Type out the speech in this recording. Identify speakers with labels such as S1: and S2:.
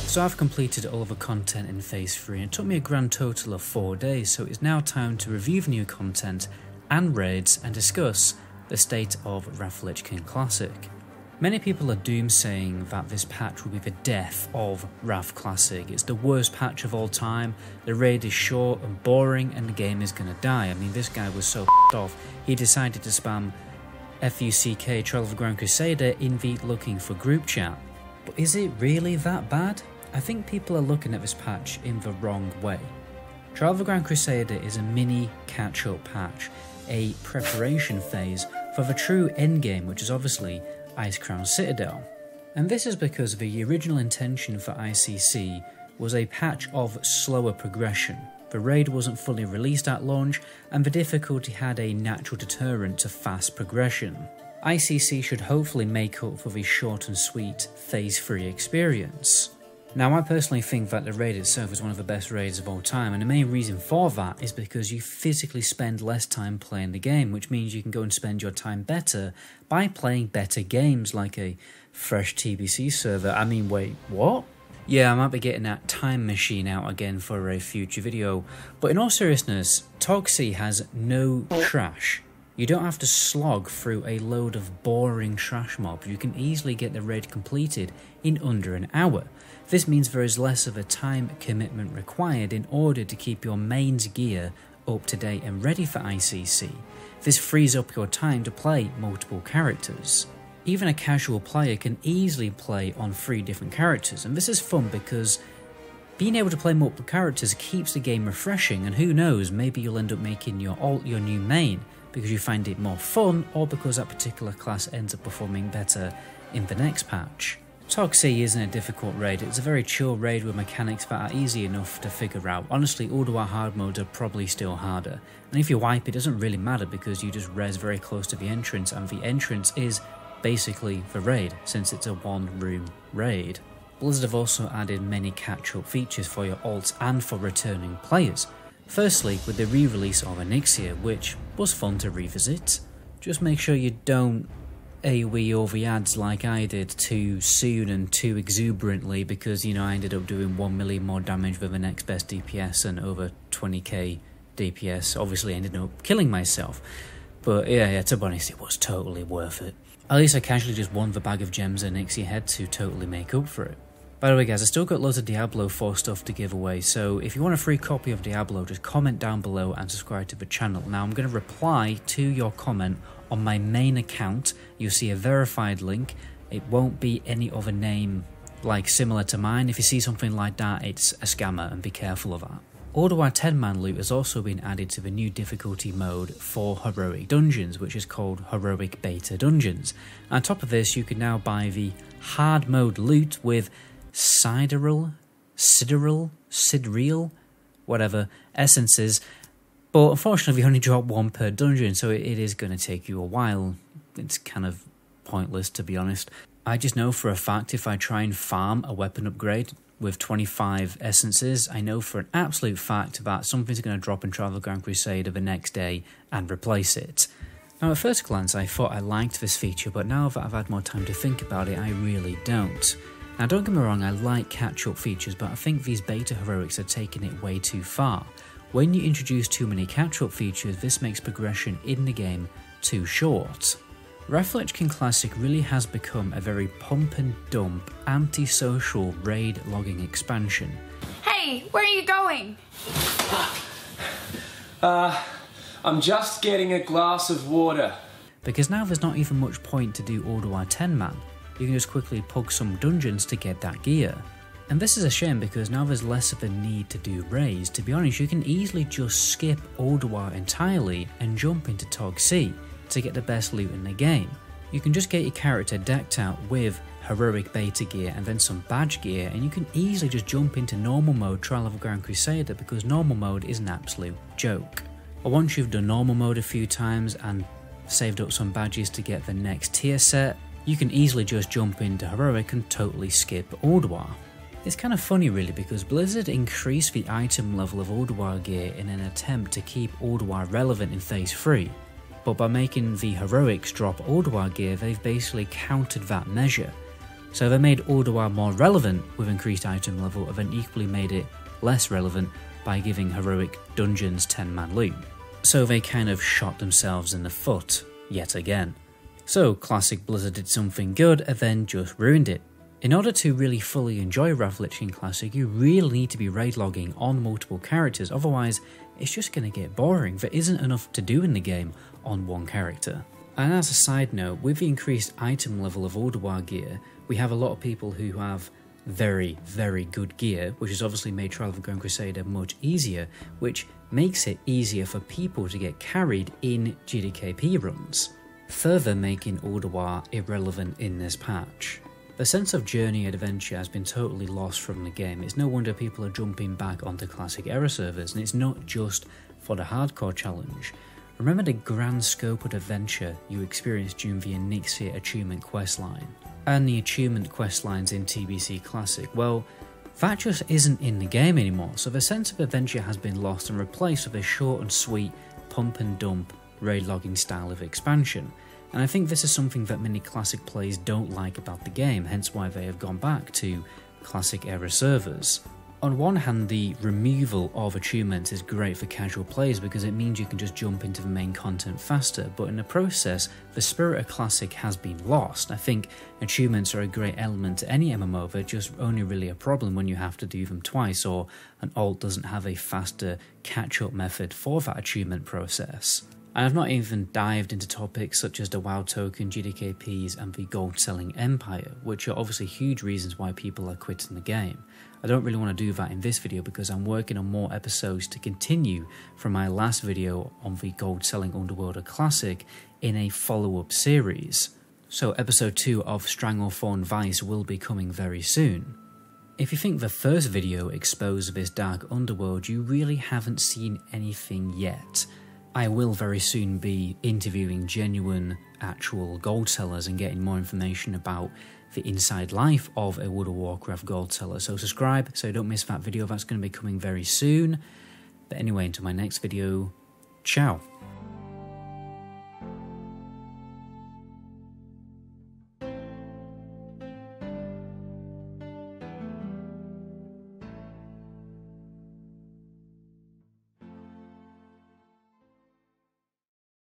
S1: So I've completed all of the content in Phase 3 and it took me a grand total of 4 days, so it's now time to review the new content and raids and discuss the state of Wrath of Lich King Classic. Many people are doomsaying that this patch will be the death of Wrath Classic. It's the worst patch of all time, the raid is short and boring and the game is gonna die. I mean, this guy was so off, he decided to spam FUCK Trial of the Grand Crusader in the looking for group chat. But is it really that bad? I think people are looking at this patch in the wrong way. Trial of the Grand Crusader is a mini catch-up patch, a preparation phase for the true endgame, which is obviously Icecrown Citadel. And this is because the original intention for ICC was a patch of slower progression. The raid wasn't fully released at launch, and the difficulty had a natural deterrent to fast progression. ICC should hopefully make up for the short and sweet Phase 3 experience. Now, I personally think that the raid itself is one of the best raids of all time, and the main reason for that is because you physically spend less time playing the game, which means you can go and spend your time better by playing better games like a fresh TBC server. I mean, wait, what? Yeah, I might be getting that time machine out again for a future video, but in all seriousness, WOTLK has no trash. You don't have to slog through a load of boring trash mobs. You can easily get the raid completed in under an hour. This means there is less of a time commitment required in order to keep your mains gear up to date and ready for ICC. This frees up your time to play multiple characters. Even a casual player can easily play on 3 different characters, and this is fun because being able to play multiple characters keeps the game refreshing, and who knows, maybe you'll end up making your alt your new main because you find it more fun or because that particular class ends up performing better in the next patch. WOTLK isn't a difficult raid, it's a very chill raid with mechanics that are easy enough to figure out. Honestly, Ulduar hard modes are probably still harder, and if you wipe it doesn't really matter because you just res very close to the entrance, and the entrance is basically the raid since it's a 1-room raid. Blizzard have also added many catch-up features for your alts and for returning players. Firstly, with the re-release of Elixir, which was fun to revisit. Just make sure you don't AoE all the ads like I did too soon and too exuberantly, because you know I ended up doing 1 million more damage with the next best DPS and over 20k DPS. Obviously ended up killing myself, but yeah, to be honest, it was totally worth it. At least I casually just won the bag of gems and Elixir head to totally make up for it. By the way guys, I still got loads of Diablo 4 stuff to give away, so if you want a free copy of Diablo, just comment down below and subscribe to the channel. Now I'm going to reply to your comment on my main account. You'll see a verified link. It won't be any other name like similar to mine. If you see something like that, it's a scammer, and be careful of that. Ulduar 10-man loot has also been added to the new difficulty mode for heroic dungeons, which is called heroic beta dungeons. On top of this, you can now buy the hard mode loot with sidereal, whatever, essences, but unfortunately we only drop 1 per dungeon, so it is going to take you a while. It's kind of pointless, to be honest. I just know for a fact if I try and farm a weapon upgrade with 25 essences, I know for an absolute fact that something's going to drop in Trial of the Grand Crusader the next day and replace it. Now at first glance I thought I liked this feature, but now that I've had more time to think about it, I really don't. Now don't get me wrong, I like catch-up features, but I think these beta heroics are taking it way too far. When you introduce too many catch-up features, this makes progression in the game too short. Wrath of Lich King Classic really has become a very pump and dump, antisocial raid logging expansion.
S2: Hey, where are you going?
S3: I'm just getting a glass of water.
S1: Because now there's not even much point to do Ulduar 10-man. You can just quickly pug some dungeons to get that gear. And this is a shame because now there's less of a need to do raids. To be honest, you can easily just skip Ulduar entirely and jump into WOTLK to get the best loot in the game. You can just get your character decked out with heroic beta gear and then some badge gear, and you can easily just jump into normal mode Trial of the Grand Crusader because normal mode is an absolute joke. But once you've done normal mode a few times and saved up some badges to get the next tier set, you can easily just jump into heroic and totally skip Ulduar. It's kind of funny really because Blizzard increased the item level of Ulduar gear in an attempt to keep Ulduar relevant in Phase 3, but by making the heroics drop Ulduar gear, they've basically countered that measure. So they made Ulduar more relevant with increased item level, and then equally made it less relevant by giving heroic dungeons 10-man loot. So they kind of shot themselves in the foot, yet again. So Classic Blizzard did something good and then just ruined it. In order to really fully enjoy Wrath of Lich King Classic, you really need to be raid logging on multiple characters, otherwise it's just going to get boring. There isn't enough to do in the game on one character. And as a side note, with the increased item level of Ulduar gear, we have a lot of people who have very, very good gear, which has obviously made Trial of the Grand Crusader much easier, which makes it easier for people to get carried in GDKP runs, further making Ulduar irrelevant in this patch. The sense of journey and adventure has been totally lost from the game. It's no wonder people are jumping back onto classic era servers, and it's not just for the hardcore challenge. Remember the grand scope of adventure you experienced during the Enixia achievement questline, and the achievement questlines in TBC Classic? Well, that just isn't in the game anymore, so the sense of adventure has been lost and replaced with a short and sweet pump and dump raid logging style of expansion. And I think this is something that many classic players don't like about the game, hence why they have gone back to classic era servers. On one hand, the removal of achievements is great for casual players because it means you can just jump into the main content faster, but in the process, the spirit of classic has been lost. I think achievements are a great element to any MMO, they're just only really a problem when you have to do them twice, or an alt doesn't have a faster catch-up method for that achievement process. And I've not even dived into topics such as the WoW token, GDKPs and the gold selling empire, which are obviously huge reasons why people are quitting the game. I don't really want to do that in this video because I'm working on more episodes to continue from my last video on the gold selling Underworld Classic in a follow-up series. So episode 2 of Stranglethorn Vice will be coming very soon. If you think the first video exposed this dark underworld, you really haven't seen anything yet. I will very soon be interviewing genuine, actual gold sellers and getting more information about the inside life of a World of Warcraft gold seller. So subscribe so you don't miss that video, that's going to be coming very soon. But anyway, until my next video, ciao.